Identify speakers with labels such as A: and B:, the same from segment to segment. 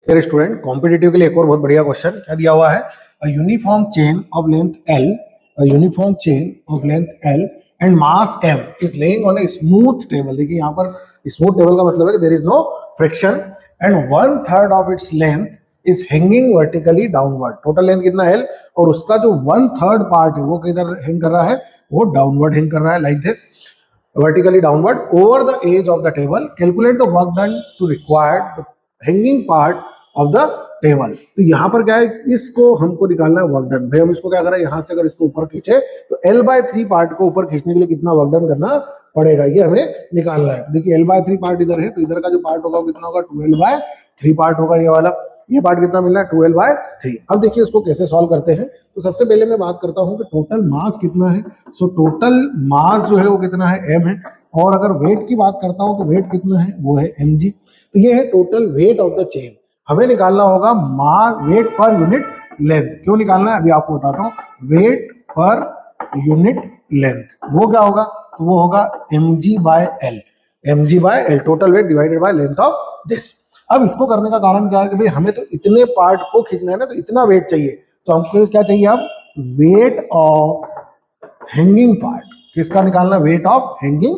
A: मेरे student competitive के लिए एक और बहुत बढ़िया क्वेश्चन क्या दिया हुआ है, uniform chain of length L, uniform chain of length L and mass M is laying on a smooth table. देखिए यहाँ पर स्मूथ टेबल का मतलब है कि there is no friction and 1/3 of its length is hanging vertically downward. Total length कितना है L और उसका जो 1/3 पार्ट है वो किधर हैंग कर रहा है, वो डाउनवर्ड हैंग कर रहा है, like this vertically downward over the edge of the table. Calculate the work done to require the hanging part of the table. तो यहाँ पर क्या है, इसको हमको निकालना है वर्क डन। भाई हम इसको क्या करें, यहाँ से अगर इसको ऊपर खींचे तो L/3 पार्ट को ऊपर खींचने के लिए कितना वर्क डन करना पड़ेगा, ये हमें निकालना है। देखिए L/3 पार्ट इधर है तो इधर का जो पार्ट होगा कितना होगा, 12/3 पार्ट होगा ये वाला। ये पार्ट कितना मिल रहा है, 12/3। अब देखिए इसको कैसे सॉल्व करते हैं। तो सबसे पहले मैं बात करता हूं कि टोटल मास कितना है। सो टोटल मास जो है वो कितना है, m है। और अगर वेट की बात करता हूं तो वेट कितना है, वो है mg। तो ये है total weight of the chain. हमें निकालना होगा वेट पर यूनिट लेंथ। क्यों निकालना है अभी आपको बताता हूँ। वेट पर यूनिट लेंथ वो क्या होगा, तो वो होगा mg/l। mg/l total weight divided by length of this. अब इसको करने का कारण क्या है कि भाई हमें तो इतने पार्ट को खींचना है ना, तो इतना वेट चाहिए। तो हमको क्या चाहिए, अब वेट ऑफ हैंगिंग पार्ट। किसका निकालना, वेट ऑफ हैंगिंग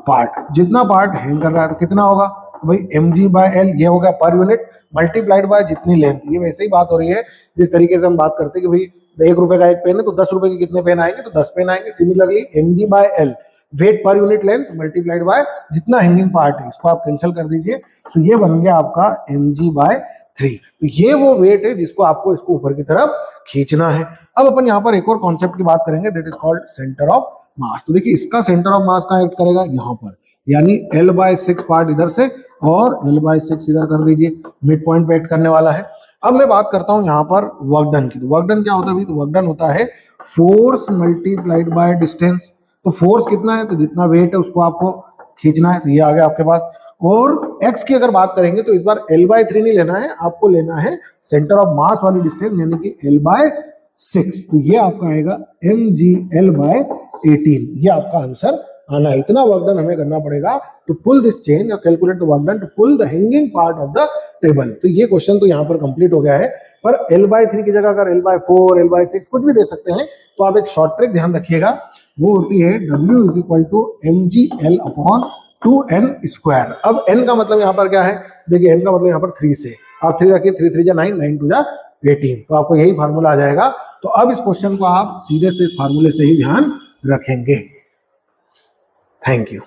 A: पार्ट। जितना पार्ट हैंग कर रहा है तो कितना होगा, तो भाई mg/l ये होगा पर यूनिट मल्टीप्लाइड बाय जितनी लेंथ। ये वैसे ही बात हो रही है जिस तरीके से हम बात करते हैं कि भाई 1 रुपए का एक पेन है तो 10 रुपए के कितने पेन आएंगे, तो 10 पेन आएंगे। Similarly mg/l weight per unit length multiplied by जितना हैंगिंग पार्ट है, इसको आप कैंसिल कर दीजिए। तो ये बन गया आपका mg/3। तो ये वो वेट है जिसको आपको इसको ऊपर की तरफ खींचना है। अब अपन यहाँ पर एक और कॉन्सेप्ट की बात करेंगे, that is called centre of mass. तो देखिए इसका सेंटर ऑफ मास कहाँ एक्ट करेगा, यहाँ पर, यानी L/6 पार्ट इधर से और L/6 इधर कर दीजिए, मिड पॉइंट पे एक्ट करने वाला है। अब मैं बात करता हूं यहाँ पर वर्क डन की। तो वर्क डन क्या होता है, तो वर्क डन होता है फोर्स मल्टीप्लाइड बाय डिस्टेंस। तो फोर्स कितना है, तो जितना वेट है उसको आपको खींचना है। तो ये आ गया आपके पास। और x की अगर बात करेंगे तो इस बार L/3 नहीं लेना है, आपको लेना है सेंटर ऑफ मास वाली डिस्टेंस, यानी कि L/6। तो ये आपका आएगा mgL/18। ये आपका आंसर आना है। इतना वर्क डन हमें करना पड़ेगा टू पुल दिस चेन या calculate the work done to pull the hanging part of the table. तो ये क्वेश्चन तो यहाँ पर कंप्लीट हो गया है। पर L/3 की जगह अगर L/4 L/6 कुछ भी दे सकते हैं, तो आप एक शॉर्ट ट्रिक ध्यान रखिएगा, वो होती है W = mgL/2n²। अब n का मतलब यहाँ पर क्या है, देखिए n का मतलब यहाँ पर 3 से आप 3 रखिए, 3 3 9 9 2 18। तो आपको यही फार्मूला आ जाएगा। तो अब इस क्वेश्चन को आप सीधे से इस फार्मूले से ही ध्यान रखेंगे। Thank you.